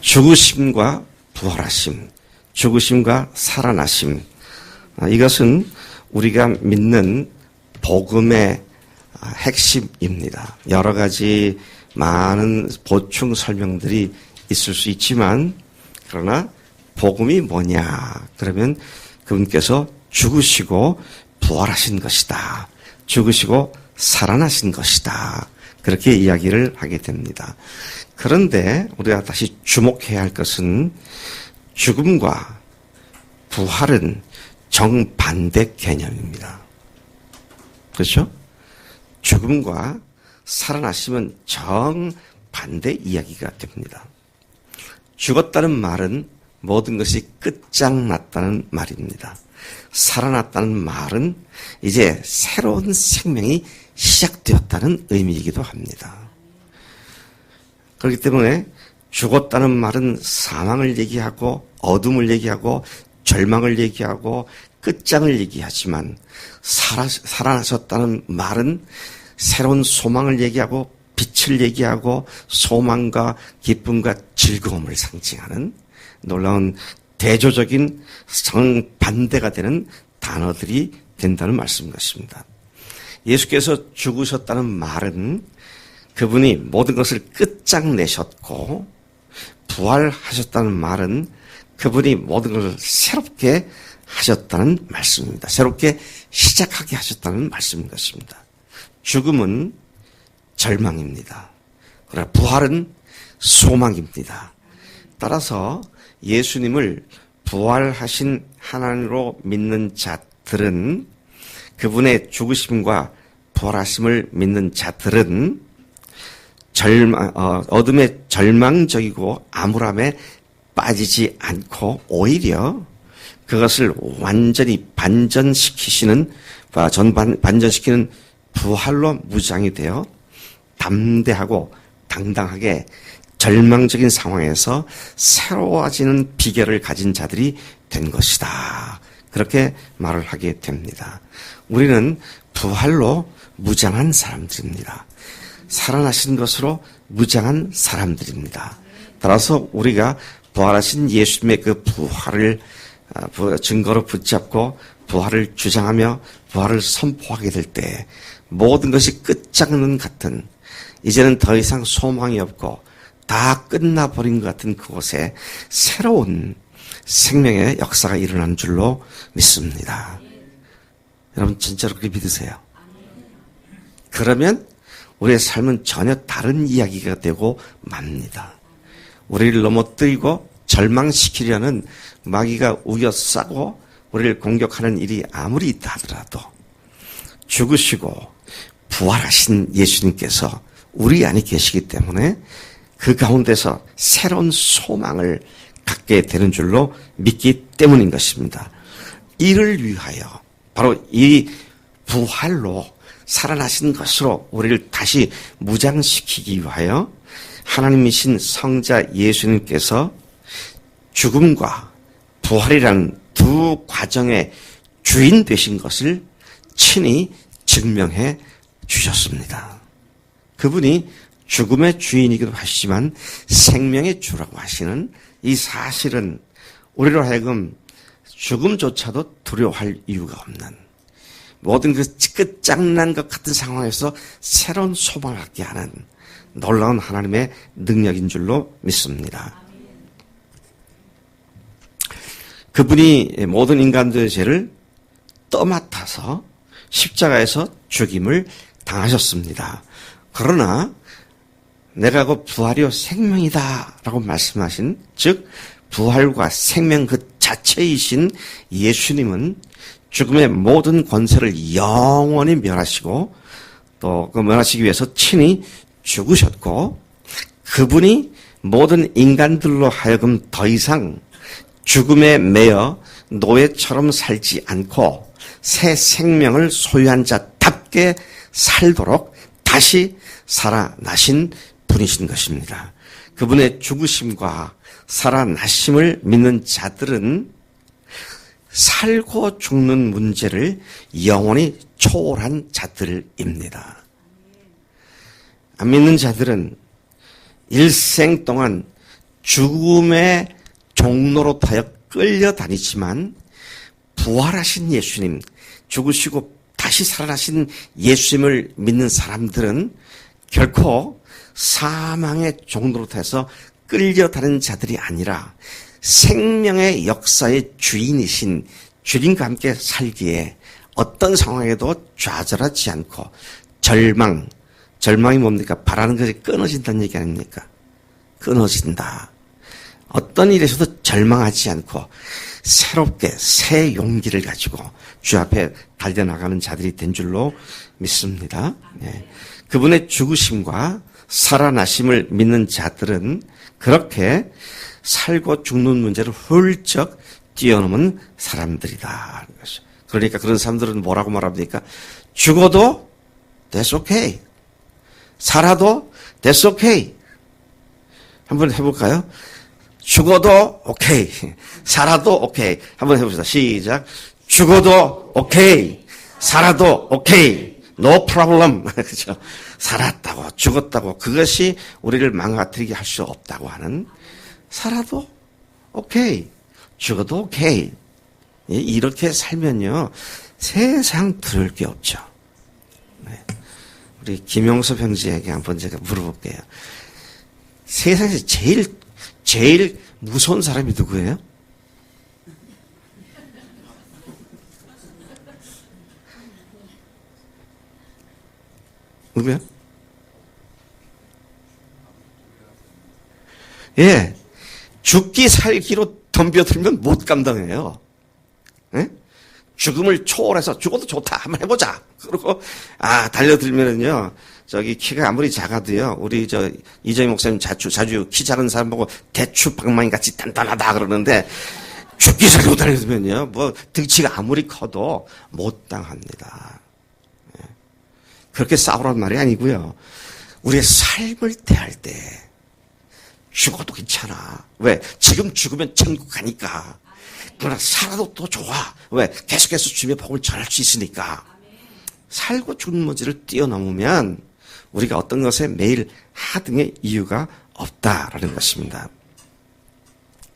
죽으심과 부활하심, 죽으심과 살아나심, 이것은 우리가 믿는 복음의 핵심입니다. 여러 가지 많은 보충 설명들이 있을 수 있지만, 그러나 복음이 뭐냐? 그러면 그분께서 죽으시고 부활하신 것이다. 죽으시고 살아나신 것이다. 그렇게 이야기를 하게 됩니다. 그런데 우리가 다시 주목해야 할 것은 죽음과 부활은 정반대 개념입니다. 그렇죠? 죽음과 살아나심은 정반대 이야기가 됩니다. 죽었다는 말은 모든 것이 끝장났다는 말입니다. 살아났다는 말은 이제 새로운 생명이 시작되었다는 의미이기도 합니다. 그렇기 때문에 죽었다는 말은 사망을 얘기하고 어둠을 얘기하고 절망을 얘기하고 끝장을 얘기하지만 살아나셨다는 말은 새로운 소망을 얘기하고 빛을 얘기하고 소망과 기쁨과 즐거움을 상징하는 놀라운 대조적인 정반대가 되는 단어들이 된다는 말씀인 것입니다. 예수께서 죽으셨다는 말은 그분이 모든 것을 끝장내셨고, 부활하셨다는 말은 그분이 모든 것을 새롭게 하셨다는 말씀입니다. 새롭게 시작하게 하셨다는 말씀인 것입니다. 죽음은 절망입니다. 그러나 부활은 소망입니다. 따라서 예수님을 부활하신 하나님으로 믿는 자들은, 그분의 죽으심과 부활하심을 믿는 자들은 어둠의 절망적이고 암울함에 빠지지 않고 오히려 그것을 완전히 반전시키는 부활로 무장이 되어 담대하고 당당하게 절망적인 상황에서 새로워지는 비결을 가진 자들이 된 것이다. 그렇게 말을 하게 됩니다. 우리는 부활로 무장한 사람들입니다. 살아나신 것으로 무장한 사람들입니다. 따라서 우리가 부활하신 예수님의 그 부활을 증거로 붙잡고 부활을 주장하며 부활을 선포하게 될 때 모든 것이 끝장난 같은, 이제는 더 이상 소망이 없고 다 끝나버린 것 같은 그곳에 새로운 생명의 역사가 일어난 줄로 믿습니다. 여러분 진짜로 그렇게 믿으세요? 그러면 우리의 삶은 전혀 다른 이야기가 되고 맙니다. 우리를 넘어뜨리고 절망시키려는 마귀가 우겨싸고 우리를 공격하는 일이 아무리 있다 하더라도 죽으시고 부활하신 예수님께서 우리 안에 계시기 때문에 그 가운데서 새로운 소망을 갖게 되는 줄로 믿기 때문인 것입니다. 이를 위하여 바로 이 부활로 살아나신 것으로 우리를 다시 무장시키기 위하여 하나님이신 성자 예수님께서 죽음과 부활이라는 두 과정의 주인 되신 것을 친히 증명해 주셨습니다. 그분이 죽음의 주인이기도 하시지만 생명의 주라고 하시는 이 사실은 우리로 하여금 죽음조차도 두려워할 이유가 없는, 모든 그 끝장난 것 같은 상황에서 새로운 소망을 갖게 하는 놀라운 하나님의 능력인 줄로 믿습니다. 그분이 모든 인간들의 죄를 떠맡아서 십자가에서 죽임을 당하셨습니다. 그러나 내가 그 부활이요 생명이다 라고 말씀하신, 즉 부활과 생명 그 자체이신 예수님은 죽음의 모든 권세를 영원히 멸하시고 또 그 멸하시기 위해서 친히 죽으셨고, 그분이 모든 인간들로 하여금 더 이상 죽음에 매여 노예처럼 살지 않고 새 생명을 소유한 자답게 살도록 다시 살아나신 분이신 것입니다. 그분의 죽으심과 살아나심을 믿는 자들은 살고 죽는 문제를 영원히 초월한 자들입니다. 안 믿는 자들은 일생 동안 죽음의 종로로 타여 끌려다니지만 부활하신 예수님, 죽으시고 다시 살아나신 예수님을 믿는 사람들은 결코 사망의 종로로 타서 끌려다니는 자들이 아니라 생명의 역사의 주인이신 주님과 함께 살기에 어떤 상황에도 좌절하지 않고 절망이 뭡니까? 바라는 것이 끊어진다는 얘기 아닙니까? 끊어진다. 어떤 일에서도 절망하지 않고 새롭게 새 용기를 가지고 주 앞에 달려나가는 자들이 된 줄로 믿습니다. 네. 그분의 죽으심과 살아나심을 믿는 자들은 그렇게 살고 죽는 문제를 훌쩍 뛰어넘은 사람들이다. 그러니까 그런 사람들은 뭐라고 말합니까? 죽어도 that's okay. 살아도 that's okay. 한번 해볼까요? 죽어도 오케이. 살아도 오케이. 한번 해봅시다. 시작. 죽어도 오케이. 살아도 오케이. No problem. 그렇죠? 살았다고 죽었다고 그것이 우리를 망가뜨리게 할 수 없다고 하는 살아도 오케이. 죽어도 오케이. 이렇게 살면요. 세상 두려울 게 없죠. 네. 우리 김용섭 형제에게 한번 제가 물어볼게요. 세상에서 제일 무서운 사람이 누구예요? 누구야? 예. 죽기 살기로 덤벼들면 못 감당해요. 예? 죽음을 초월해서 죽어도 좋다. 한번 해보자. 그리고, 달려들면은요, 키가 아무리 작아도요, 우리 이정희 목사님 자주 키 작은 사람 보고 대추 방망이 같이 단단하다 그러는데, 죽기 살기로 달려들면요, 등치가 아무리 커도 못 당합니다. 예. 그렇게 싸우란 말이 아니고요. 우리의 삶을 대할 때, 죽어도 괜찮아. 왜? 지금 죽으면 천국 가니까. 그러나 살아도 또 좋아. 왜? 계속해서 주님의 복을 전할 수 있으니까. 살고 죽는 문제를 뛰어넘으면 우리가 어떤 것에 매일 하등의 이유가 없다라는 것입니다.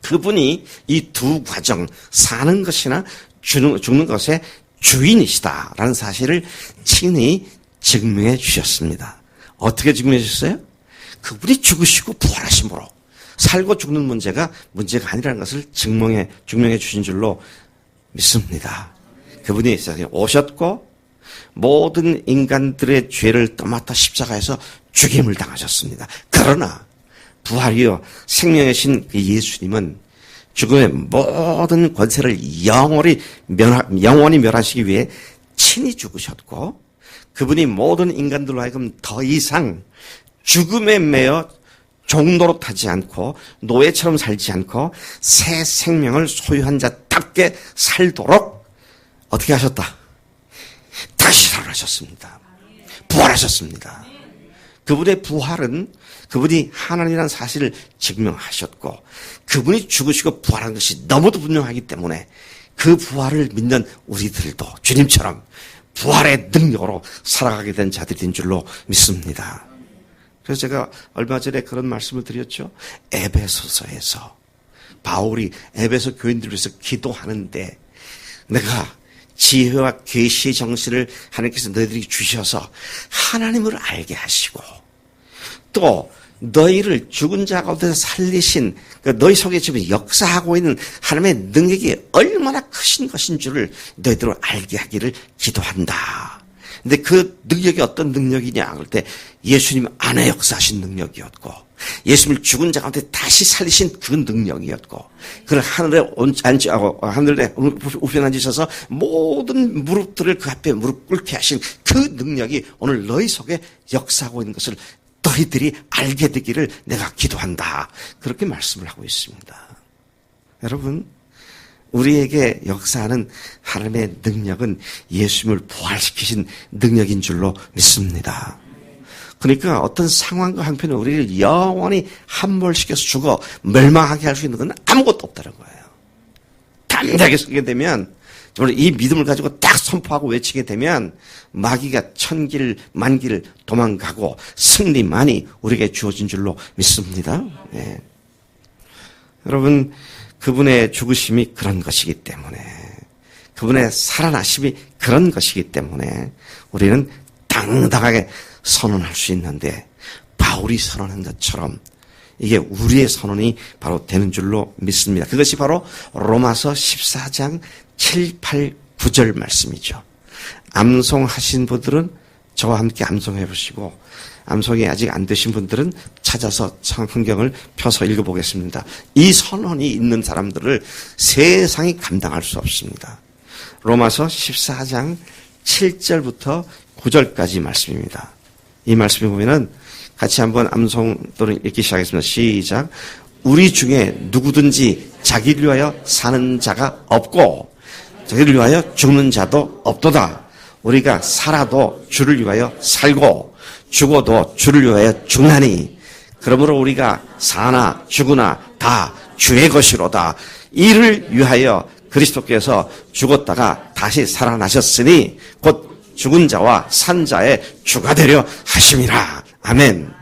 그분이 이 두 과정, 사는 것이나 죽는 것의 주인이시다라는 사실을 친히 증명해 주셨습니다. 어떻게 증명해 주셨어요? 그분이 죽으시고 부활하심으로 살고 죽는 문제가 아니라는 것을 증명해 주신 줄로 믿습니다. 그분이 오셨고 모든 인간들의 죄를 떠맡아 십자가에서 죽임을 당하셨습니다. 그러나 부활이요 생명의 신 그 예수님은 죽음의 모든 권세를 영원히 멸하시기 위해 친히 죽으셨고 그분이 모든 인간들로 하여금 더 이상 죽음에 매여 종로로 타지 않고 노예처럼 살지 않고 새 생명을 소유한 자답게 살도록 어떻게 하셨다? 다시 살아나셨습니다. 부활하셨습니다. 그분의 부활은 그분이 하나님이라는 사실을 증명하셨고 그분이 죽으시고 부활한 것이 너무도 분명하기 때문에 그 부활을 믿는 우리들도 주님처럼 부활의 능력으로 살아가게 된 자들이 된 줄로 믿습니다. 그래서 제가 얼마 전에 그런 말씀을 드렸죠. 에베소서에서 바울이 에베소 교인들을 위해서 기도하는데 내가 지혜와 계시의 정신을 하나님께서 너희들에게 주셔서 하나님을 알게 하시고 또 너희를 죽은 자 가운데서 살리신 너희 속에 지금 역사하고 있는 하나님의 능력이 얼마나 크신 것인 줄을 너희들 알게 하기를 기도한다. 근데 그 능력이 어떤 능력이냐 그럴 때 예수님 안에 역사하신 능력이었고 예수님을 죽은 자 가운데 다시 살리신 그 능력이었고 그를 하늘에 하늘에 우편 앉으셔서 모든 무릎들을 그 앞에 무릎 꿇게 하신 그 능력이 오늘 너희 속에 역사하고 있는 것을 너희들이 알게 되기를 내가 기도한다. 그렇게 말씀을 하고 있습니다. 여러분 우리에게 역사하는 하나님의 능력은 예수님을 부활시키신 능력인 줄로 믿습니다. 그러니까 어떤 상황과 한편에 우리를 영원히 함몰시켜서 죽어 멸망하게 할 수 있는 건 아무것도 없다는 거예요. 담대하게 서게 되면 정말 이 믿음을 가지고 딱 선포하고 외치게 되면 마귀가 천길 만길 도망가고 승리만이 우리에게 주어진 줄로 믿습니다. 네. 여러분, 그분의 죽으심이 그런 것이기 때문에, 그분의 살아나심이 그런 것이기 때문에 우리는 당당하게 선언할 수 있는데, 바울이 선언한 것처럼 이게 우리의 선언이 바로 되는 줄로 믿습니다. 그것이 바로 로마서 14장 7, 8, 9절 말씀이죠. 암송하신 분들은 저와 함께 암송해 보시고, 암송이 아직 안 되신 분들은 찾아서 성경을 펴서 읽어보겠습니다. 이 선언이 있는 사람들을 세상이 감당할 수 없습니다. 로마서 14장 7절부터 9절까지 말씀입니다. 이 말씀을 보면은 같이 한번 암송 또는 읽기 시작하겠습니다. 시작. 우리 중에 누구든지 자기를 위하여 사는 자가 없고 자기를 위하여 죽는 자도 없도다. 우리가 살아도 주를 위하여 살고 죽어도 주를 위하여 죽나니 그러므로 우리가 사나 죽으나 다 주의 것이로다. 이를 위하여 그리스도께서 죽었다가 다시 살아나셨으니 곧 죽은 자와 산 자의 주가 되려 하심이라. 아멘.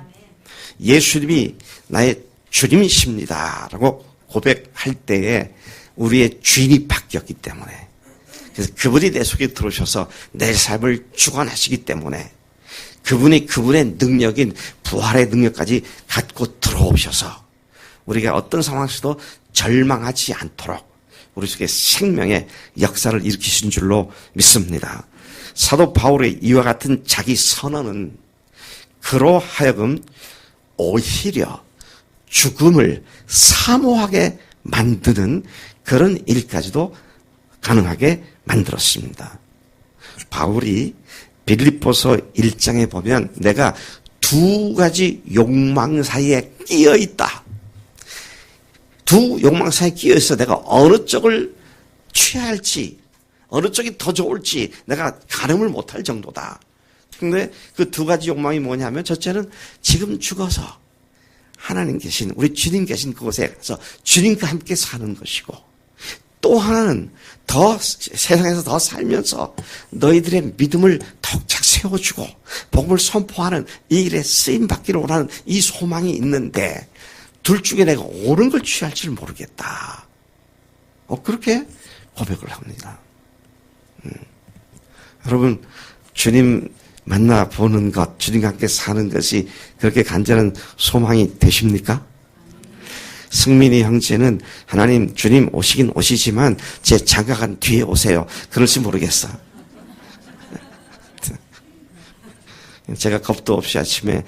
예수님이 나의 주님이십니다 라고 고백할 때에 우리의 주인이 바뀌었기 때문에, 그래서 그분이 내 속에 들어오셔서 내 삶을 주관하시기 때문에 그분이 그분의 능력인 부활의 능력까지 갖고 들어오셔서 우리가 어떤 상황에서도 절망하지 않도록 우리 속에 생명의 역사를 일으키신 줄로 믿습니다. 사도 바울의 이와 같은 자기 선언은 그로 하여금 오히려 죽음을 사모하게 만드는 그런 일까지도 가능하게 만들었습니다. 바울이 빌립보서 1장에 보면 내가 두 가지 욕망 사이에 끼어 있다. 두 욕망 사이에 끼어 있어 내가 어느 쪽을 취할지, 어느 쪽이 더 좋을지 내가 가늠을 못할 정도다. 근데 그 두 가지 욕망이 뭐냐면, 첫째는 지금 죽어서 하나님 계신, 우리 주님 계신 그곳에 가서 주님과 함께 사는 것이고, 또 하나는 더 세상에서 더 살면서 너희들의 믿음을 더욱 세워주고 복음을 선포하는 이 일에 쓰임받기를 원하는 이 소망이 있는데, 둘 중에 내가 옳은 걸 취할지를 모르겠다. 그렇게 고백을 합니다. 여러분, 주님 만나보는 것, 주님과 함께 사는 것이 그렇게 간절한 소망이 되십니까? 승민이 형제는 하나님, 주님 오시긴 오시지만 제 장가간 뒤에 오세요. 그럴지 모르겠어. 제가 겁도 없이 아침에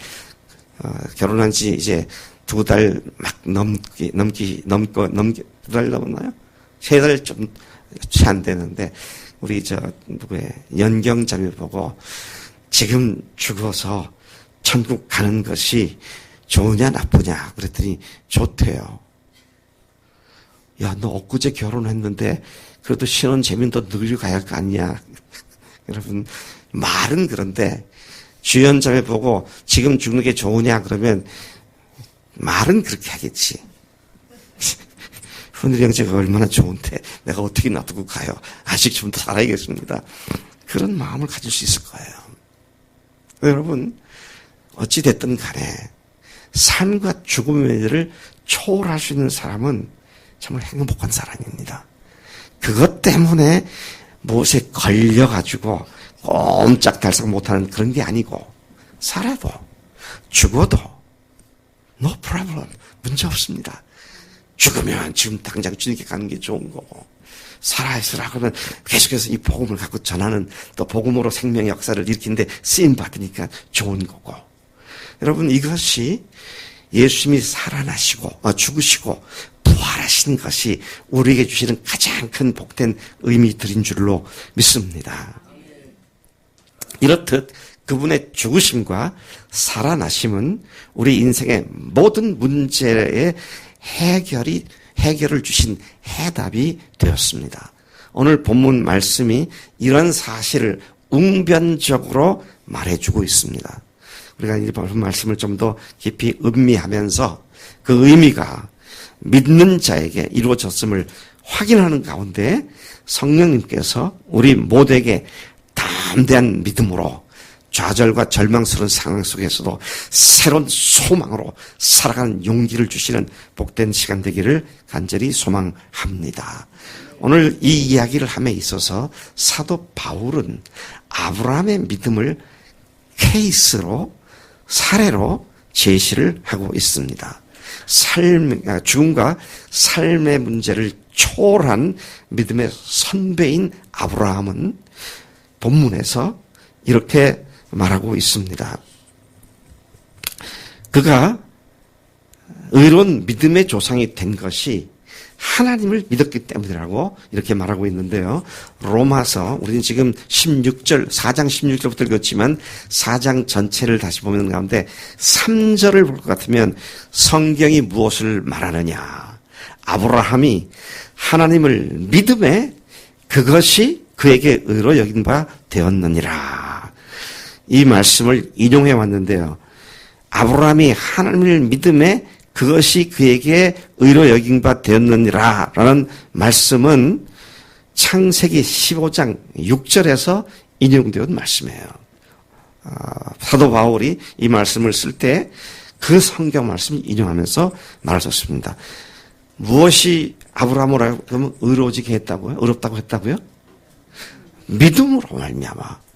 결혼한 지 이제 2달 막 두 달 넘었나요? 3달 좀 채 안 되는데 우리 누구의 연경자매 보고 지금 죽어서 천국 가는 것이 좋으냐 나쁘냐 그랬더니 좋대요. 야, 너 엊그제 결혼했는데 그래도 신혼 재민도 늘려 가야 할 거 아니냐. 여러분, 말은 그런데 주연자매 보고 지금 죽는 게 좋으냐 그러면 말은 그렇게 하겠지. 훈일 형제가 얼마나 좋은데 내가 어떻게 놔두고 가요. 아직 좀 더 살아야겠습니다. 그런 마음을 가질 수 있을 거예요. 여러분, 어찌됐든 간에 삶과 죽음의 일을 초월할 수 있는 사람은 정말 행복한 사람입니다. 그것 때문에 무엇에 걸려가지고 꼼짝달싹 못하는 그런 게 아니고, 살아도 죽어도 no problem, 문제 없습니다. 죽으면 지금 당장 주님께 가는 게 좋은 거고, 살아있으라 그러면 계속해서 이 복음을 갖고 전하는, 또 복음으로 생명의 역사를 일으키는데 쓰임받으니까 좋은 거고. 여러분, 이것이 예수님이 살아나시고 죽으시고 부활하신 것이 우리에게 주시는 가장 큰 복된 의미들인 줄로 믿습니다. 이렇듯 그분의 죽으심과 살아나심은 우리 인생의 모든 문제의 해결을 주신 해답이 되었습니다. 오늘 본문 말씀이 이런 사실을 웅변적으로 말해주고 있습니다. 우리가 이 말씀을 좀 더 깊이 음미하면서 그 의미가 믿는 자에게 이루어졌음을 확인하는 가운데 성령님께서 우리 모두에게 담대한 믿음으로 좌절과 절망스러운 상황 속에서도 새로운 소망으로 살아가는 용기를 주시는 복된 시간 되기를 간절히 소망합니다. 오늘 이 이야기를 함에 있어서 사도 바울은 아브라함의 믿음을 케이스로, 사례로 제시를 하고 있습니다. 죽음과 삶의 문제를 초월한 믿음의 선배인 아브라함은 본문에서 이렇게 말하고 있습니다. 그가 의로운 믿음의 조상이 된 것이 하나님을 믿었기 때문이라고 이렇게 말하고 있는데요. 로마서, 우리는 지금 4장 16절부터 읽었지만 4장 전체를 다시 보는 가운데 3절을 볼 것 같으면 성경이 무엇을 말하느냐. 아브라함이 하나님을 믿음에 그것이 그에게 의로 여긴 바 되었느니라. 이 말씀을 인용해 왔는데요. 아브라함이 하나님을 믿음에 그것이 그에게 의로 여긴 바 되었느니라 라는 말씀은 창세기 15장 6절에서 인용되어 말씀이에요. 사도 바울이 이 말씀을 쓸 때 그 성경 말씀을 인용하면서 말하셨습니다. 무엇이 아브라함을 그러면 의로워지게 했다고요? 의롭다고 했다고요? 믿음으로 말미암아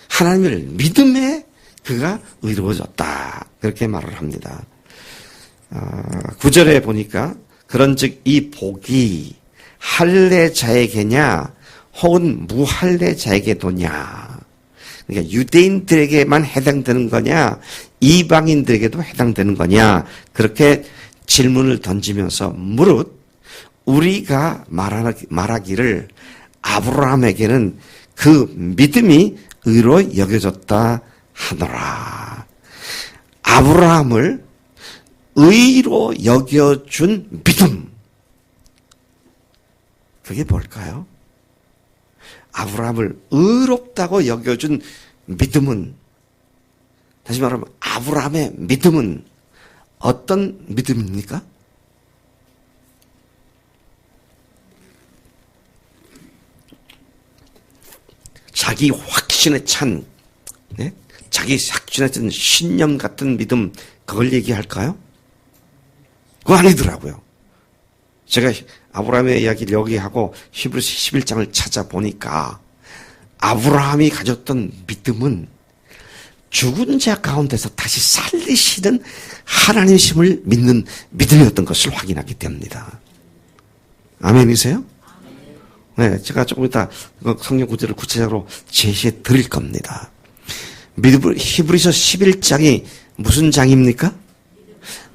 하나님을 믿음에 그가 의로워졌다. 그렇게 말을 합니다. 9절에 보니까 그런즉 이 복이 할례자에게냐 혹은 무할례자에게도냐. 그러니까 유대인들에게만 해당되는 거냐 이방인들에게도 해당되는 거냐. 그렇게 질문을 던지면서 무릇 우리가 말하기를 아브라함에게는 그 믿음이 의로 여겨졌다 하노라. 아브라함을 의로 여겨준 믿음. 그게 뭘까요? 아브라함을 의롭다고 여겨준 믿음은, 다시 말하면 아브라함의 믿음은 어떤 믿음입니까? 자기 확신에 찬, 네? 자기 확신에 찬 신념 같은 믿음, 그걸 얘기할까요? 그거 아니더라고요. 제가 아브라함의 이야기를 여기 하고 히브리서 11장을 찾아보니까 아브라함이 가졌던 믿음은 죽은 자 가운데서 다시 살리시는 하나님이심을 믿는 믿음이었던 것을 확인하게 됩니다. 아멘이세요? 네, 제가 조금 이따 성경 구절을 구체적으로 제시해 드릴 겁니다. 히브리서 11장이 무슨 장입니까?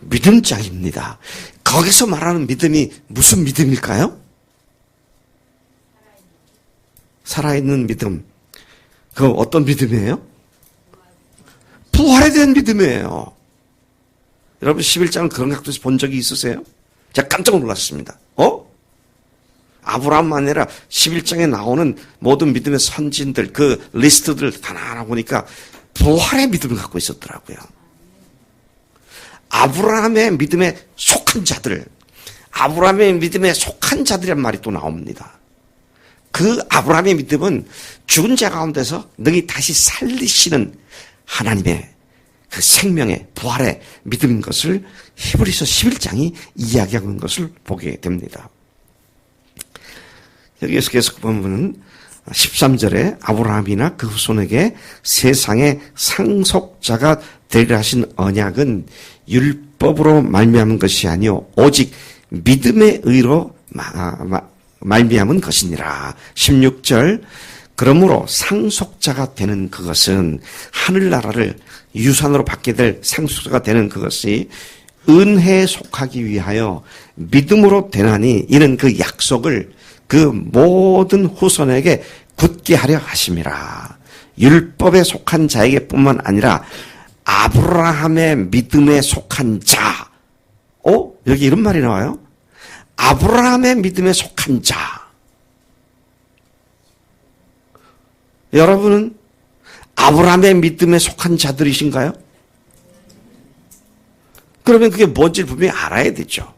믿음장입니다. 거기서 말하는 믿음이 무슨 믿음일까요? 살아있는 믿음. 그 어떤 믿음이에요? 부활에 대한 믿음이에요. 여러분 11장을 그런 각도에서 본 적이 있으세요? 제가 깜짝 놀랐습니다. 아브라함만 아니라 11장에 나오는 모든 믿음의 선진들, 그 리스트들 하나하나 보니까 부활의 믿음을 갖고 있었더라고요. 아브라함의 믿음에 속한 자들, 아브라함의 믿음에 속한 자들이란 말이 또 나옵니다. 그 아브라함의 믿음은 죽은 자 가운데서 능히 다시 살리시는 하나님의 그 생명의 부활의 믿음인 것을 히브리서 11장이 이야기하고 있는 것을 보게 됩니다. 여기에서 계속 보면 13절에 아브라함이나 그 후손에게 세상의 상속자가 되리라 하신 언약은 율법으로 말미암은 것이 아니요 오직 믿음의 의로 말미암은 것이니라. 16절 그러므로 상속자가 되는 그것은 하늘나라를 유산으로 받게 될 상속자가 되는 그것이 은혜에 속하기 위하여 믿음으로 되나니 이는 그 약속을 그 모든 후손에게 굳게 하려 하심이라. 율법에 속한 자에게 뿐만 아니라 아브라함의 믿음에 속한 자. 여기 이런 말이 나와요. 아브라함의 믿음에 속한 자. 여러분은 아브라함의 믿음에 속한 자들이신가요? 그러면 그게 뭔지 분명히 알아야 되죠.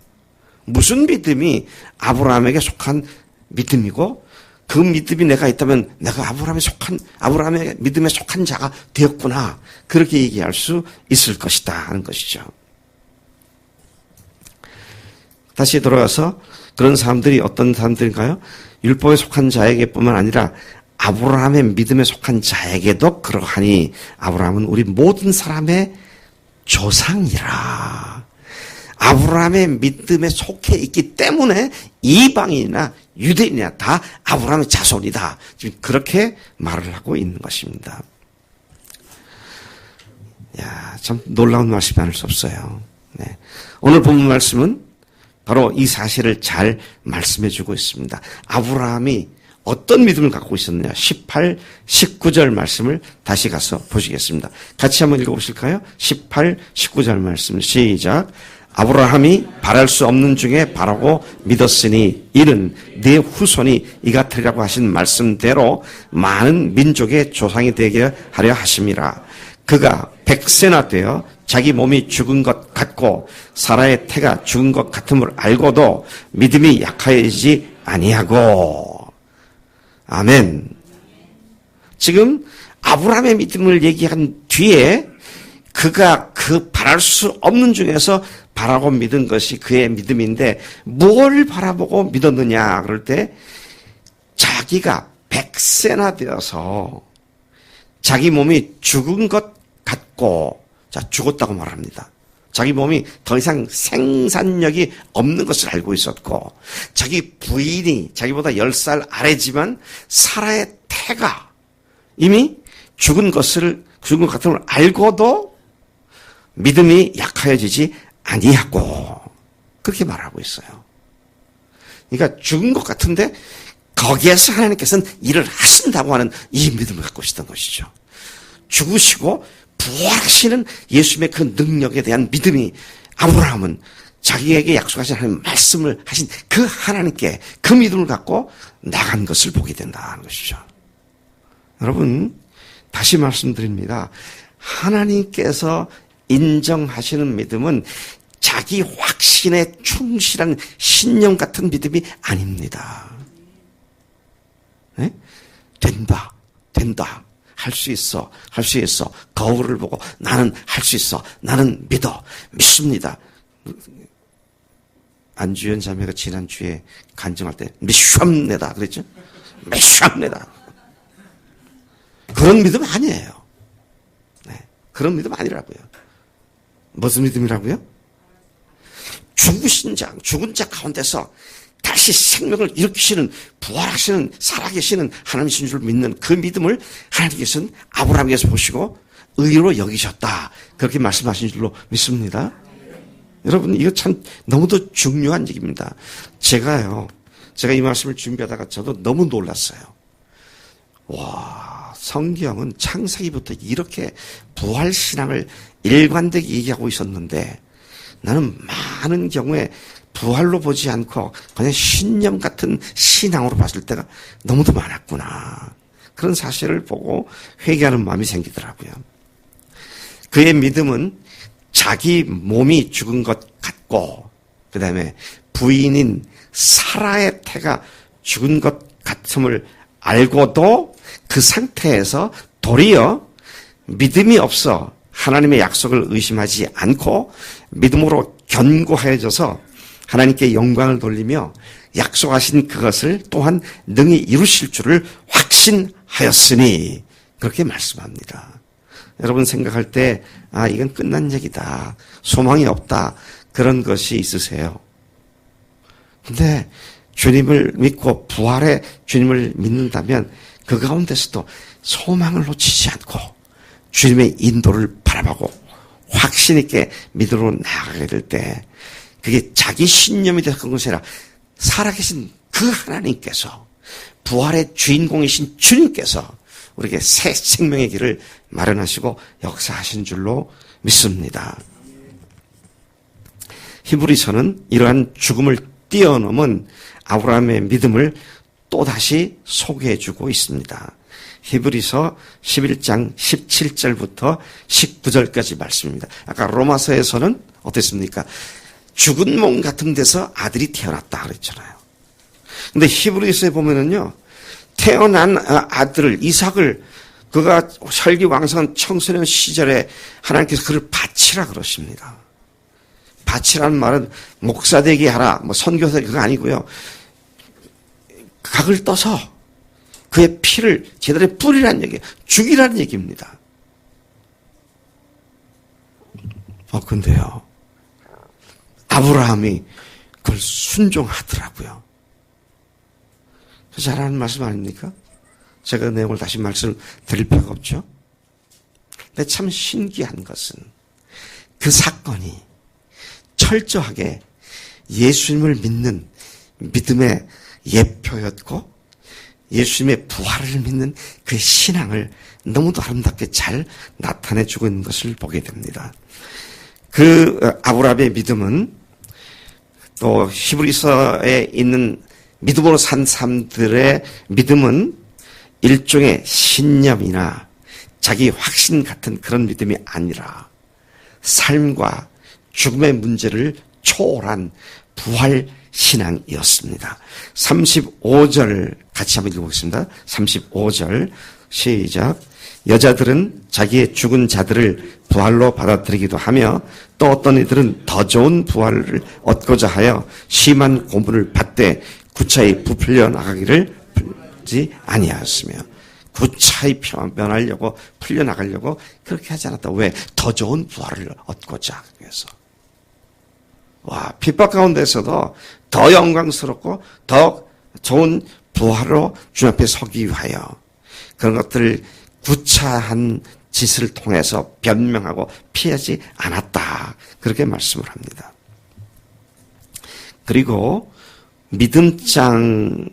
무슨 믿음이 아브라함에게 속한 믿음이고 그 믿음이 내가 있다면 내가 아브라함의 믿음에 속한 자가 되었구나. 그렇게 얘기할 수 있을 것이다 하는 것이죠. 다시 돌아가서 그런 사람들이 어떤 사람들인가요? 율법에 속한 자에게뿐만 아니라 아브라함의 믿음에 속한 자에게도 그러하니 아브라함은 우리 모든 사람의 조상이라. 아브라함의 믿음에 속해 있기 때문에 이방인이나 유대인이나 다 아브라함의 자손이다. 지금 그렇게 말을 하고 있는 것입니다. 야, 참 놀라운 말씀이 아닐 수 없어요. 네. 오늘 본문 말씀은 바로 이 사실을 잘 말씀해 주고 있습니다. 아브라함이 어떤 믿음을 갖고 있었느냐. 18, 19절 말씀을 다시 가서 보시겠습니다. 같이 한번 읽어보실까요? 18, 19절 말씀 시작. 아브라함이 바랄 수 없는 중에 바라고 믿었으니 이는 네 후손이 이같으리라고 하신 말씀대로 많은 민족의 조상이 되게 하려 하심이라. 그가 100세나 되어 자기 몸이 죽은 것 같고 사라의 태가 죽은 것 같음을 알고도 믿음이 약하여지지 아니하고. 아멘. 지금 아브라함의 믿음을 얘기한 뒤에 그가 그 바랄 수 없는 중에서 바라고 믿은 것이 그의 믿음인데 뭘 바라보고 믿었느냐 그럴 때 자기가 100세나 되어서 자기 몸이 죽은 것 같고, 자, 죽었다고 말합니다. 자기 몸이 더 이상 생산력이 없는 것을 알고 있었고, 자기 부인이 자기보다 10살 아래지만 사라의 태가 이미 죽은 것 같음을 알고도 믿음이 약하여지지 아니하고, 그렇게 말하고 있어요. 그러니까 죽은 것 같은데 거기에서 하나님께서는 일을 하신다고 하는 이 믿음을 갖고 있었던 것이죠. 죽으시고 부활하시는 예수님의 그 능력에 대한 믿음이 아브라함은 자기에게 약속하신 하나님 말씀을 하신 그 하나님께 그 믿음을 갖고 나간 것을 보게 된다는 것이죠. 여러분, 다시 말씀드립니다. 하나님께서 인정하시는 믿음은 자기 확신에 충실한 신념 같은 믿음이 아닙니다. 네? 된다. 할 수 있어. 거울을 보고 나는 할 수 있어. 나는 믿습니다. 안주현 자매가 지난주에 간증할 때 미션내다 그랬죠? 미션내다. 그런 믿음 아니에요. 네, 그런 믿음 아니라고요. 무슨 믿음이라고요? 죽은 자 가운데서 다시 생명을 일으키시는, 부활하시는, 살아계시는 하나님이신 줄 믿는 그 믿음을 하나님께서는 아브라함에게서 보시고 의로 여기셨다. 그렇게 말씀하신 줄로 믿습니다. 여러분, 이거 참 너무도 중요한 얘기입니다. 제가 이 말씀을 준비하다가 저도 너무 놀랐어요. 와, 성경은 창세기부터 이렇게 부활신앙을 일관되게 얘기하고 있었는데 나는 많은 경우에 부활로 보지 않고 그냥 신념 같은 신앙으로 봤을 때가 너무도 많았구나. 그런 사실을 보고 회개하는 마음이 생기더라고요. 그의 믿음은 자기 몸이 죽은 것 같고 그 다음에 부인인 사라의 태가 죽은 것 같음을 알고도 그 상태에서 도리어 믿음이 없어 하나님의 약속을 의심하지 않고 믿음으로 견고해져서 하나님께 영광을 돌리며 약속하신 그것을 또한 능히 이루실 줄을 확신하였으니 그렇게 말씀합니다. 여러분 생각할 때 이건 끝난 얘기다. 소망이 없다. 그런 것이 있으세요. 근데 주님을 믿고 부활의 주님을 믿는다면 그 가운데서도 소망을 놓치지 않고 주님의 인도를 바라보고 확신 있게 믿음으로 나아가게 될 때 그게 자기 신념이 되는 것이 아니라 살아계신 그 하나님께서 부활의 주인공이신 주님께서 우리에게 새 생명의 길을 마련하시고 역사하신 줄로 믿습니다. 히브리서는 이러한 죽음을 뛰어넘은 아브라함의 믿음을 또다시 소개해주고 있습니다. 히브리서 11장 17절부터 19절까지 말씀입니다. 아까 로마서에서는 어땠습니까? 죽은 몸 같은 데서 아들이 태어났다 그랬잖아요. 근데 히브리서에 보면은요, 태어난 아들을 이삭을 그가 혈기왕성한 청소년 시절에 하나님께서 그를 바치라 그러십니다. 바치라는 말은 목사 되게 하라, 선교사 그거 아니고요. 각을 떠서 그의 피를 제대로 뿌리라는 얘기예요. 죽이라는 얘기입니다. 근데요. 아브라함이 그걸 순종하더라고요. 잘하는 말씀 아닙니까? 제가 내용을 다시 말씀을 드릴 필요가 없죠. 근데 참 신기한 것은 그 사건이 철저하게 예수님을 믿는 믿음의 예표였고 예수님의 부활을 믿는 그 신앙을 너무도 아름답게 잘 나타내주고 있는 것을 보게 됩니다. 그 아브라함의 믿음은 또 히브리서에 있는 믿음으로 산 사람들의 믿음은 일종의 신념이나 자기 확신 같은 그런 믿음이 아니라 삶과 죽음의 문제를 초월한 부활 신앙이었습니다. 35절 같이 한번 읽어보겠습니다. 35절 시작. 여자들은 자기의 죽은 자들을 부활로 받아들이기도 하며 또 어떤 이들은 더 좋은 부활을 얻고자 하여 심한 고문을 받되 구차히 부풀려 나가기를 풀지 아니하였으며 구차히 변하려고 풀려나가려고 그렇게 하지 않았다. 왜? 더 좋은 부활을 얻고자 하기 위해서. 핍박 가운데서도 더 영광스럽고 더 좋은 부활로 주님 앞에 서기 위하여 그런 것들을 구차한 짓을 통해서 변명하고 피하지 않았다. 그렇게 말씀을 합니다. 그리고 믿음장인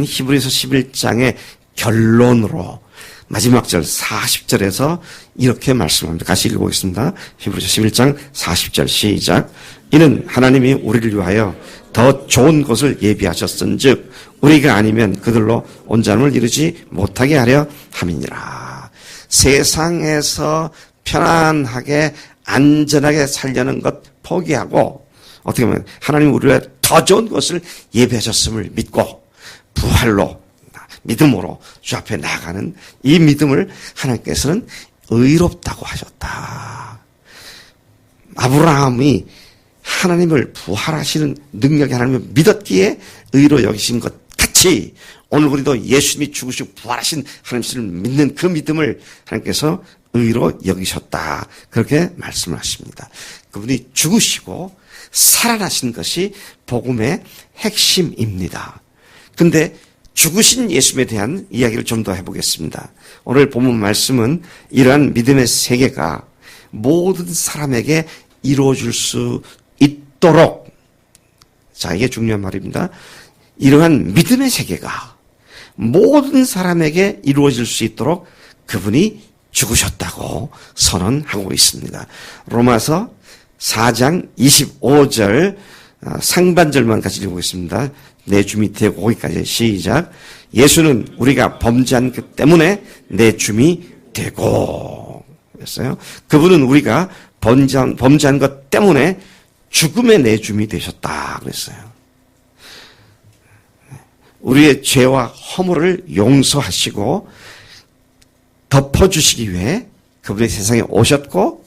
히브리서 11장의 결론으로 마지막 절 40절에서 이렇게 말씀합니다. 같이 읽어보겠습니다. 히브리서 11장 40절 시작. 이는 하나님이 우리를 위하여 더 좋은 것을 예비하셨은즉 우리가 아니면 그들로 온전함을 이루지 못하게 하려 함이니라. 세상에서 편안하게 안전하게 살려는 것 포기하고 어떻게 보면 하나님이 우리가 더 좋은 것을 예비하셨음을 믿고 부활로 믿음으로 주 앞에 나가는 이 믿음을 하나님께서는 의롭다고 하셨다. 아브라함이 하나님을 부활하시는 능력의 하나님을 믿었기에 의로 여기신 것 같이 오늘 우리도 예수님이 죽으시고 부활하신 하나님을 믿는 그 믿음을 하나님께서 의로 여기셨다. 그렇게 말씀을 하십니다. 그분이 죽으시고 살아나신 것이 복음의 핵심입니다. 근데 죽으신 예수님에 대한 이야기를 좀 더 해보겠습니다. 오늘 본문 말씀은 이러한 믿음의 세계가 모든 사람에게 이루어질 수 있도록, 자, 이게 중요한 말입니다. 이러한 믿음의 세계가 모든 사람에게 이루어질 수 있도록 그분이 죽으셨다고 선언하고 있습니다. 로마서 4장 25절 상반절만 같이 읽어보겠습니다. 내 주 밑에 거기까지 시작. 예수는 우리가 범죄한 것 때문에 내 줌이 되고 그랬어요. 그분은 우리가 범죄한 것 때문에 죽음의 내 줌이 되셨다 그랬어요. 우리의 죄와 허물을 용서하시고 덮어주시기 위해 그분이 세상에 오셨고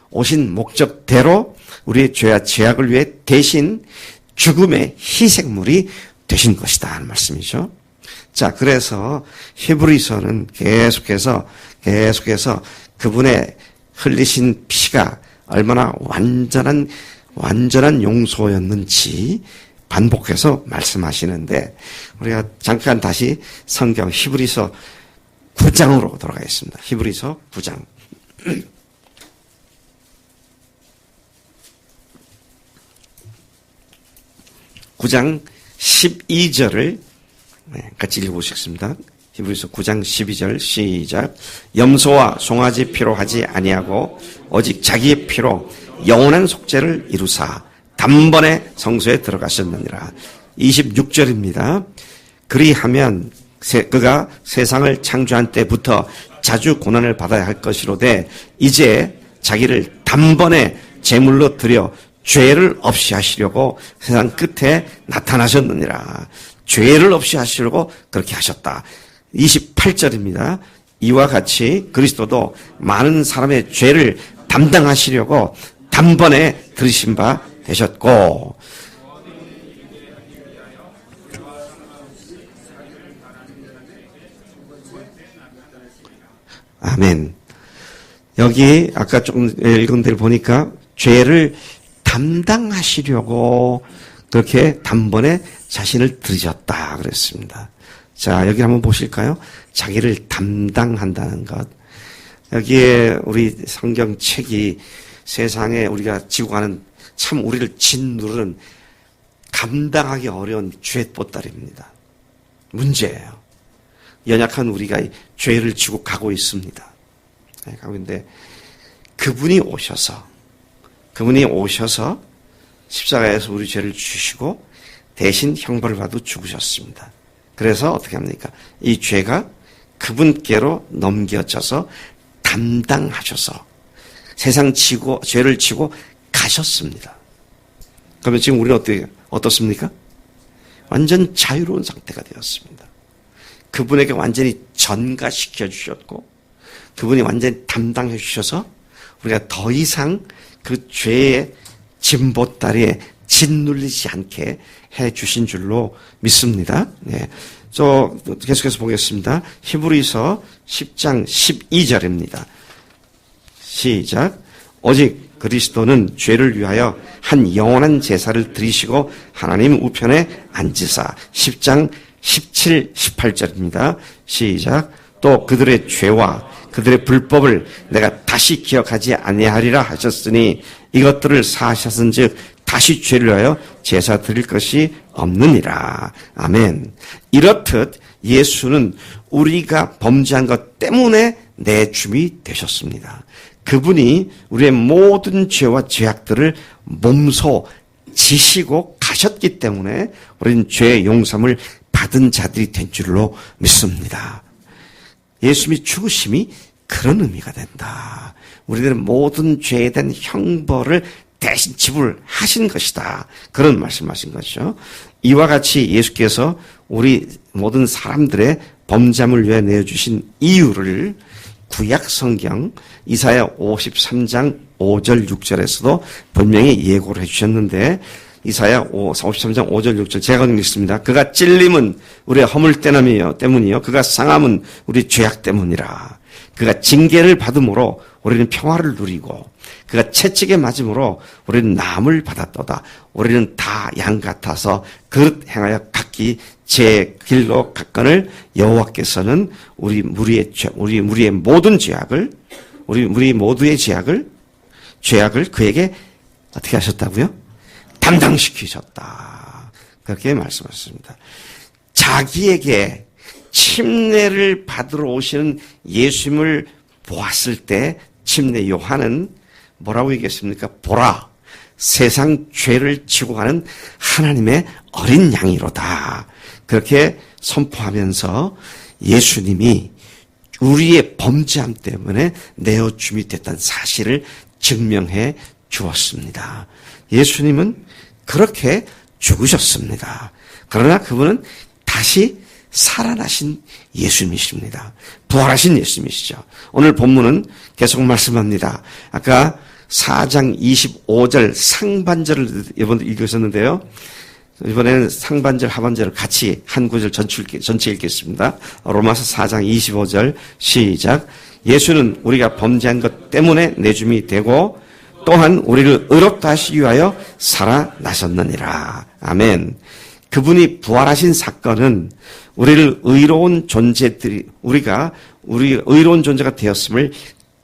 오신 목적대로 우리의 죄와 죄악을 위해 대신 죽음의 희생물이 되신 것이다 하는 말씀이죠. 자, 그래서 히브리서는 계속해서 그분의 흘리신 피가 얼마나 완전한 용서였는지 반복해서 말씀하시는데 우리가 잠깐 다시 성경 히브리서 9장으로 돌아가겠습니다. 히브리서 9장. 9장 12절을 같이 읽어보시겠습니다. 히브리서 9장 12절 시작. 염소와 송아지 피로 하지 아니하고 오직 자기의 피로 영원한 속죄를 이루사 단번에 성소에 들어가셨느니라. 26절입니다. 그리하면 그가 세상을 창조한 때부터 자주 고난을 받아야 할 것이로되 이제 자기를 단번에 제물로 드려 죄를 없이 하시려고 세상 끝에 나타나셨느니라. 죄를 없이 하시려고 그렇게 하셨다. 28절입니다. 이와 같이 그리스도도 많은 사람의 죄를 담당하시려고 단번에 들으신 바 되셨고, 아멘. 여기 아까 조금 읽은 데를 보니까 죄를 담당하시려고 그렇게 단번에 자신을 들으셨다 그랬습니다. 자, 여기 한번 보실까요? 자기를 담당한다는 것. 여기에 우리 성경책이 세상에 우리가 지고 가는 참 우리를 짓누르는 감당하기 어려운 죄 보따리입니다. 문제예요. 연약한 우리가 죄를 지고 가고 있습니다. 가고 있는데 그분이 오셔서 십자가에서 우리 죄를 주시고 대신 형벌을 받아 죽으셨습니다. 그래서 어떻게 합니까? 이 죄가 그분께로 넘겨져서 담당하셔서 세상 죄를 지고 가셨습니다. 그러면 지금 우리는 어떻습니까? 완전 자유로운 상태가 되었습니다. 그분에게 완전히 전가시켜 주셨고 그분이 완전히 담당해 주셔서 우리가 더 이상 그 죄의 짐보따리에 짓눌리지 않게 해 주신 줄로 믿습니다. 네. 계속해서 보겠습니다. 히브리서 10장 12절입니다. 시작. 오직 그리스도는 죄를 위하여 한 영원한 제사를 드리시고 하나님 우편에 앉으사 10장 17, 18절입니다. 시작. 또 그들의 죄와 그들의 불법을 내가 다시 기억하지 아니하리라 하셨으니 이것들을 사하셨은즉 다시 죄를 위하여 제사 드릴 것이 없느니라. 아멘. 이렇듯 예수는 우리가 범죄한 것 때문에 내 주이 되셨습니다. 그분이 우리의 모든 죄와 죄악들을 몸소 지시고 가셨기 때문에 우리는 죄의 용서를 받은 자들이 된 줄로 믿습니다. 예수님이 죽으심이 그런 의미가 된다. 우리들은 모든 죄에 대한 형벌을 대신 지불하신 것이다. 그런 말씀하신 것이죠. 이와 같이 예수께서 우리 모든 사람들의 범죄함을 위해 내어주신 이유를 구약 성경 이사야 53장 5절 6절에서도 분명히 예고를 해주셨는데 이사야 53장 5절 6절 제가 읽겠습니다. 그가 찔림은 우리의 허물 때문이요 그가 상함은 우리 죄악 때문이라. 그가 징계를 받음으로 우리는 평화를 누리고 그가 채찍에 맞음으로 우리는 나음을 받았도다. 우리는 다 양 같아서 그릇 행하여 각기 제 길로 갔거늘 여호와께서는 우리 무리의 모든 죄악을 우리 모두의 죄악을 그에게 어떻게 하셨다고요? 담당시키셨다. 그렇게 말씀하셨습니다. 자기에게 침례를 받으러 오시는 예수님을 보았을 때 침례 요한은 뭐라고 얘기했습니까? 보라, 세상 죄를 지고 가는 하나님의 어린 양이로다. 그렇게 선포하면서 예수님이 우리의 범죄함 때문에 내어줌이 됐다는 사실을 증명해 주었습니다. 예수님은 그렇게 죽으셨습니다. 그러나 그분은 다시 살아나신 예수님이십니다. 부활하신 예수님이시죠. 오늘 본문은 계속 말씀합니다. 아까 4장 25절 상반절을 이번에 읽으셨는데요. 이번에는 상반절 하반절을 같이 한 구절 전체 읽겠습니다. 로마서 4장 25절 시작. 예수는 우리가 범죄한 것 때문에 내줌이 되고 또한 우리를 의롭다 하시기 위하여 살아나셨느니라. 아멘. 그분이 부활하신 사건은 우리를 의로운 존재들이 우리가 의로운 존재가 되었음을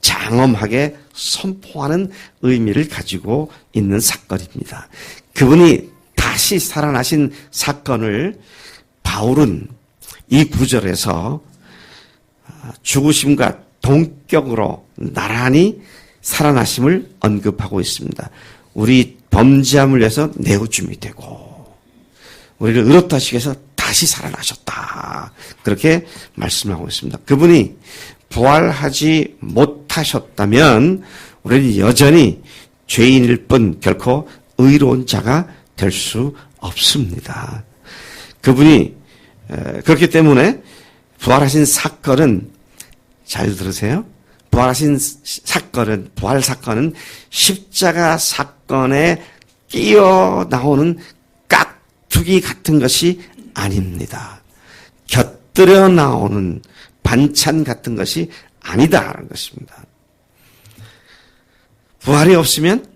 장엄하게 선포하는 의미를 가지고 있는 사건입니다. 그분이 다시 살아나신 사건을 바울은 이 구절에서 죽으심과 동격으로 나란히 살아나심을 언급하고 있습니다. 우리 범죄함을 위해서 내어줌이 되고 우리를 의롭다 하시기 위해서 다시 살아나셨다. 그렇게 말씀하고 있습니다. 그분이 부활하지 못하셨다면 우리는 여전히 죄인일 뿐 결코 의로운 자가 될 수 없습니다. 그분이 그렇기 때문에 부활하신 사건은, 잘 들으세요. 부활 사건은 십자가 사건에 끼어 나오는 깍두기 같은 것이 아닙니다. 곁들여 나오는 반찬 같은 것이 아니다라는 것입니다. 부활이 없으면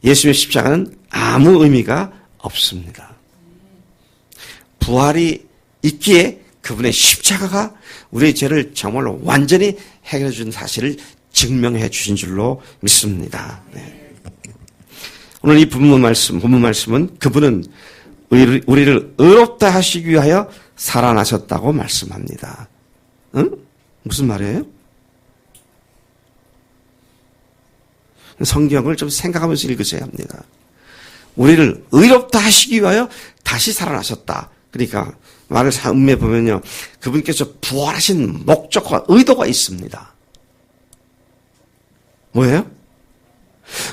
예수님의 십자가는 아무 의미가 없습니다. 부활이 있기에 그분의 십자가가 우리의 죄를 정말로 완전히 해결해 준 사실을 증명해 주신 줄로 믿습니다. 네. 오늘 이 본문 말씀은 그분은 우리를 의롭다 하시기 위하여 살아나셨다고 말씀합니다. 응? 무슨 말이에요? 성경을 좀 생각하면서 읽으셔야 합니다. 우리를 의롭다 하시기 위하여 다시 살아나셨다. 그러니까 말을 음미해 보면요, 그분께서 부활하신 목적과 의도가 있습니다. 뭐예요?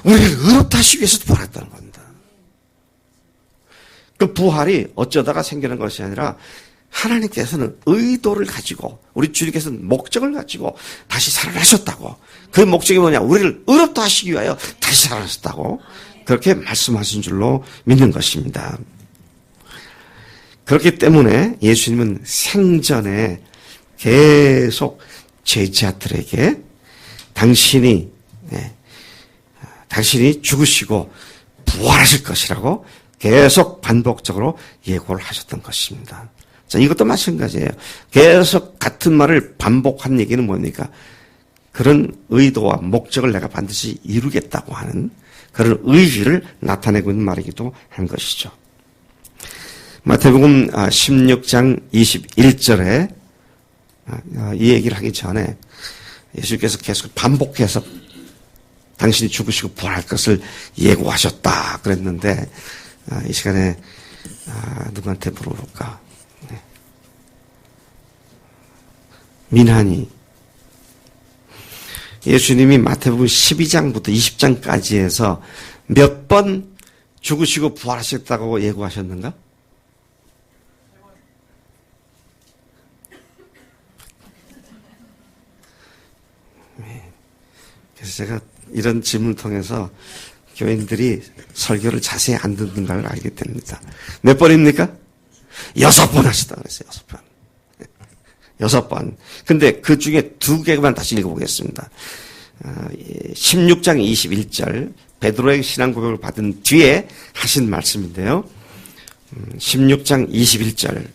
우리를 의롭다 하시기 위해서 부활했다는 겁니다. 그 부활이 어쩌다가 생기는 것이 아니라 하나님께서는 의도를 가지고, 우리 주님께서는 목적을 가지고 다시 살아나셨다고. 그 목적이 뭐냐? 우리를 의롭다 하시기 위하여 다시 살아나셨다고. 그렇게 말씀하신 줄로 믿는 것입니다. 그렇기 때문에 예수님은 생전에 계속 제자들에게 당신이 죽으시고 부활하실 것이라고 계속 반복적으로 예고를 하셨던 것입니다. 자, 이것도 마찬가지예요. 계속 같은 말을 반복한 얘기는 뭡니까? 그런 의도와 목적을 내가 반드시 이루겠다고 하는 그런 의지를 나타내고 있는 말이기도 한 것이죠. 마태복음 16장 21절에 이 얘기를 하기 전에 예수께서 계속 반복해서 당신이 죽으시고 부활할 것을 예고하셨다 그랬는데, 이 시간에 누구한테 물어볼까? 네. 민한이. 예수님이 마태복음 12장부터 20장까지 해서 몇 번 죽으시고 부활하셨다고 예고하셨는가? 그래서 제가 이런 질문을 통해서 교인들이 설교를 자세히 안 듣는 걸 알게 됩니다. 몇 번입니까? 6번 하셨다고 그랬어요. 6번. 6번. 근데 그 중에 2개만 다시 읽어보겠습니다. 16장 21절, 베드로의 신앙 고백을 받은 뒤에 하신 말씀인데요. 16장 21절.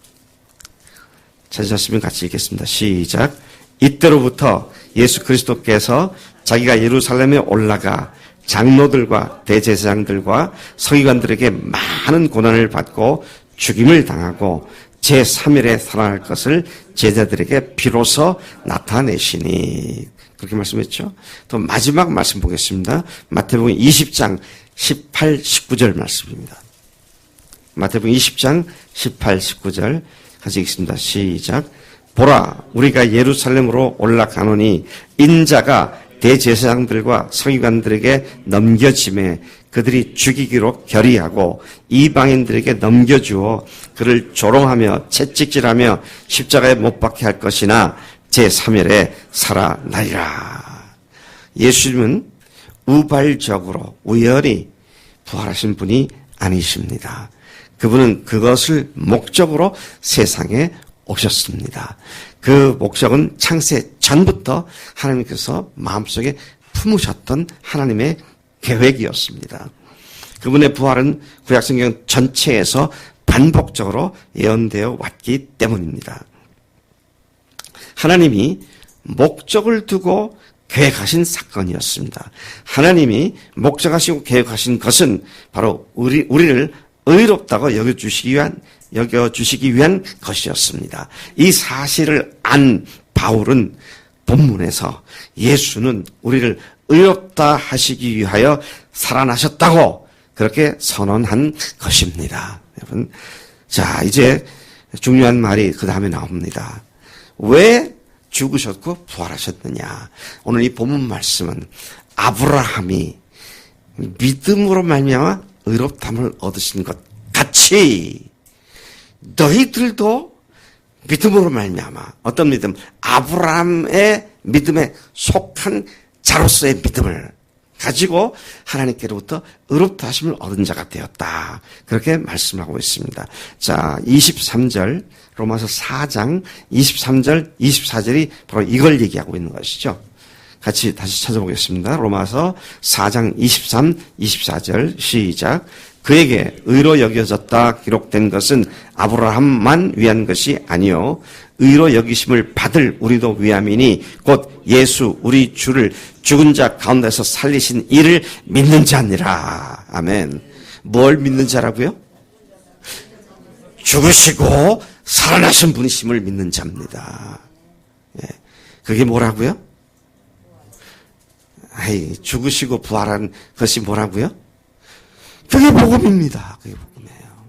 찾으셨으면 같이 읽겠습니다. 시작. 이때로부터 예수 그리스도께서 자기가 예루살렘에 올라가 장로들과 대제사장들과 서기관들에게 많은 고난을 받고 죽임을 당하고 제3일에 살아날 것을 제자들에게 비로소 나타내시니. 그렇게 말씀했죠. 또 마지막 말씀 보겠습니다. 마태복음 20장 18, 19절 말씀입니다. 마태복음 20장 18, 19절 같이 읽습니다. 시작. 보라, 우리가 예루살렘으로 올라가노니 인자가 대제사장들과 서기관들에게 넘겨짐에 그들이 죽이기로 결의하고 이방인들에게 넘겨주어 그를 조롱하며 채찍질하며 십자가에 못 박게 할 것이나 제3일에 살아나리라. 예수님은 우발적으로 우연히 부활하신 분이 아니십니다. 그분은 그것을 목적으로 세상에 오셨습니다. 그 목적은 창세 전부터 하나님께서 마음속에 품으셨던 하나님의 계획이었습니다. 그분의 부활은 구약성경 전체에서 반복적으로 예언되어 왔기 때문입니다. 하나님이 목적을 두고 계획하신 사건이었습니다. 하나님이 목적하시고 계획하신 것은 바로 우리를 의롭다고 여겨주시기 위한 것이었습니다. 이 사실을 안 바울은 본문에서 예수는 우리를 의롭다 하시기 위하여 살아나셨다고 그렇게 선언한 것입니다. 여러분, 자, 이제 중요한 말이 그 다음에 나옵니다. 왜 죽으셨고 부활하셨느냐? 오늘 이 본문 말씀은 아브라함이 믿음으로 말미암아 의롭다함을 얻으신 것 같이 너희들도 믿음으로 말미암아 어떤 믿음? 아브라함의 믿음에 속한 자로서의 믿음을 가지고 하나님께로부터 의롭다 하심을 얻은 자가 되었다. 그렇게 말씀하고 있습니다. 자, 23절 로마서 4장 23절 24절이 바로 이걸 얘기하고 있는 것이죠. 같이 다시 찾아보겠습니다. 로마서 4장 23, 24절 시작. 그에게 의로 여겨졌다 기록된 것은 아브라함만 위한 것이 아니요 의로 여기심을 받을 우리도 위함이니 곧 예수 우리 주를 죽은 자 가운데서 살리신 이를 믿는 자니라. 아멘. 뭘 믿는 자라고요? 죽으시고 살아나신 분이심을 믿는 자입니다. 예. 그게 뭐라고요? 죽으시고 부활한 것이 뭐라고요? 그게 복음입니다. 그게 복음이에요.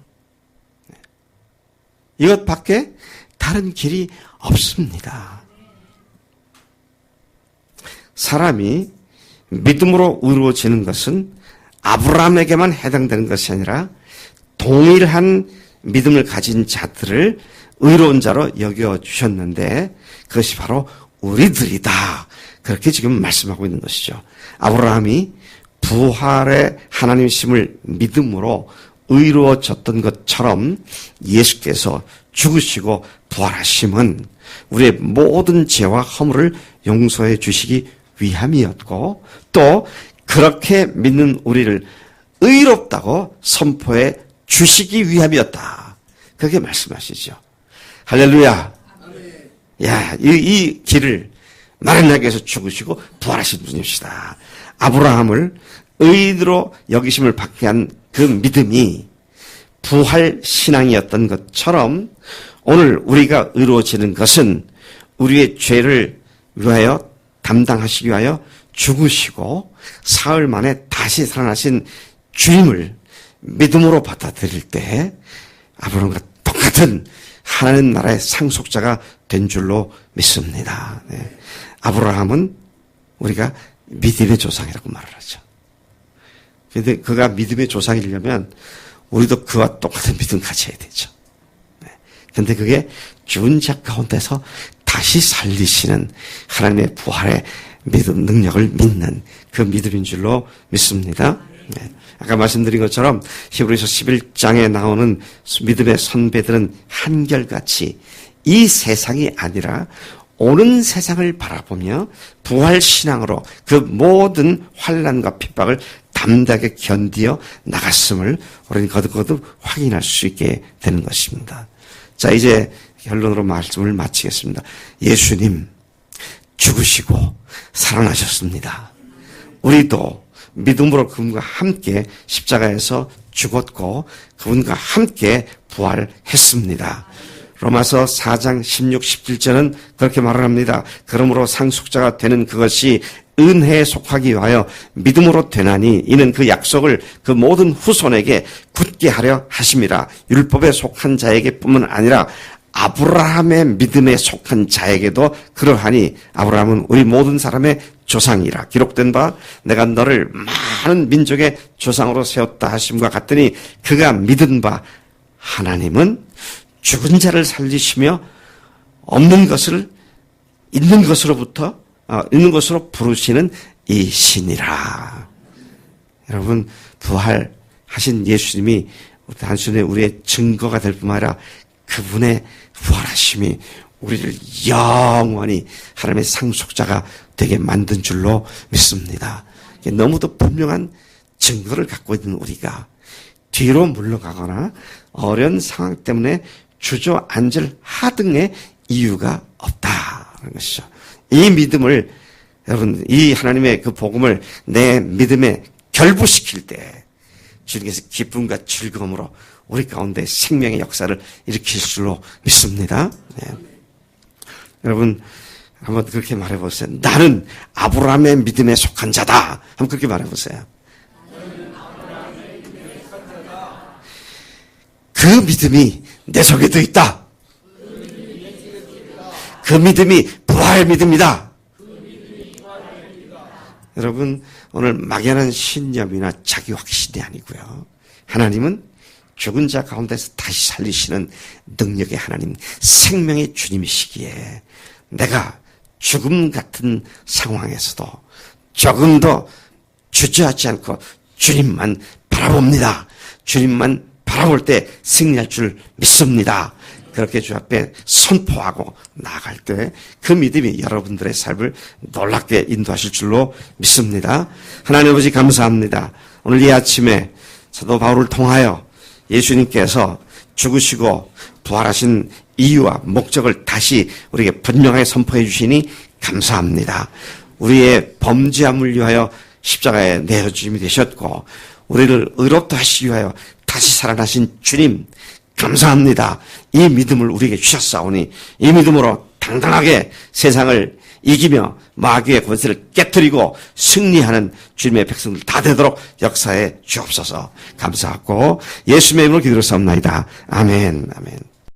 네. 이것밖에 다른 길이 없습니다. 사람이 믿음으로 의로워지는 것은 아브라함에게만 해당되는 것이 아니라 동일한 믿음을 가진 자들을 의로운 자로 여겨주셨는데 그것이 바로 우리들이다. 그렇게 지금 말씀하고 있는 것이죠. 아브라함이 부활의 하나님이심을 믿음으로 의로워졌던 것처럼 예수께서 죽으시고 부활하심은 우리의 모든 죄와 허물을 용서해 주시기 위함이었고 또 그렇게 믿는 우리를 의롭다고 선포해 주시기 위함이었다. 그렇게 말씀하시죠. 할렐루야. 야, 이 길을 마련하기 위해서 죽으시고 부활하신 분이시다. 아브라함을 의로 여기심을 받게 한 그 믿음이 부활 신앙이었던 것처럼 오늘 우리가 의로워지는 것은 우리의 죄를 위하여 담당하시기 위하여 죽으시고 사흘 만에 다시 살아나신 주님을 믿음으로 받아들일 때 아브라함과 똑같은 하나님 나라의 상속자가 된 줄로 믿습니다. 네. 아브라함은 우리가 믿음의 조상이라고 말을 하죠. 그런데 그가 믿음의 조상이려면 우리도 그와 똑같은 믿음 가져야 되죠. 그런데 그게 죽은 자 가운데서 다시 살리시는 하나님의 부활의 믿음 능력을 믿는 그 믿음인 줄로 믿습니다. 네. 아까 말씀드린 것처럼 히브리서 11장에 나오는 믿음의 선배들은 한결같이 이 세상이 아니라 오는 세상을 바라보며 부활신앙으로 그 모든 환난과 핍박을 담대하게 견디어 나갔음을 우리는 거듭거듭 확인할 수 있게 되는 것입니다. 자, 이제 결론으로 말씀을 마치겠습니다. 예수님 죽으시고 살아나셨습니다. 우리도 믿음으로 그분과 함께 십자가에서 죽었고 그분과 함께 부활했습니다. 로마서 4장 16, 17절은 그렇게 말을 합니다. 그러므로 상속자가 되는 그것이 은혜에 속하기 위하여 믿음으로 되나니 이는 그 약속을 그 모든 후손에게 굳게 하려 하심이라. 율법에 속한 자에게 뿐만 아니라 아브라함의 믿음에 속한 자에게도 그러하니 아브라함은 우리 모든 사람의 조상이라. 기록된 바 내가 너를 많은 민족의 조상으로 세웠다 하심과 같더니 그가 믿은 바 하나님은 죽은 자를 살리시며 없는 것을 있는 것으로 부르시는 이 신이라. 여러분, 부활하신 예수님이 단순히 우리의 증거가 될 뿐만 아니라 그분의 부활하심이 우리를 영원히 하나님의 상속자가 되게 만든 줄로 믿습니다. 너무도 분명한 증거를 갖고 있는 우리가 뒤로 물러가거나 어려운 상황 때문에 주저앉을 하등의 이유가 없다는 것이죠. 이 믿음을 여러분, 이 하나님의 그 복음을 내 믿음에 결부시킬 때 주님께서 기쁨과 즐거움으로 우리 가운데 생명의 역사를 일으킬 줄로 믿습니다. 네. 여러분 한번 그렇게 말해보세요. 나는 아브라함의 믿음에 속한 자다. 한번 그렇게 말해보세요. 그 믿음이 내 속에도 있다. 그 믿음이 부활의 믿음이다. 여러분, 오늘 막연한 신념이나 자기 확신이 아니고요. 하나님은 죽은 자 가운데서 다시 살리시는 능력의 하나님, 생명의 주님이시기에 내가 죽음 같은 상황에서도 조금 더 주저하지 않고 주님만 바라봅니다. 주님만 바라볼 때 승리할 줄 믿습니다. 그렇게 주 앞에 선포하고 나아갈 때 그 믿음이 여러분들의 삶을 놀랍게 인도하실 줄로 믿습니다. 하나님 아버지 감사합니다. 오늘 이 아침에 사도 바울을 통하여 예수님께서 죽으시고 부활하신 이유와 목적을 다시 우리에게 분명하게 선포해 주시니 감사합니다. 우리의 범죄함을 위하여 십자가에 내어주심이 되셨고 우리를 의롭다 하시기 위하여 다시 살아나신 주님 감사합니다. 이 믿음을 우리에게 주셨사오니 이 믿음으로 당당하게 세상을 이기며 마귀의 권세를 깨뜨리고 승리하는 주님의 백성들 다 되도록 역사해 주옵소서. 감사하고 예수님의 이름으로 기도를 삼나이다. 아멘. 아멘.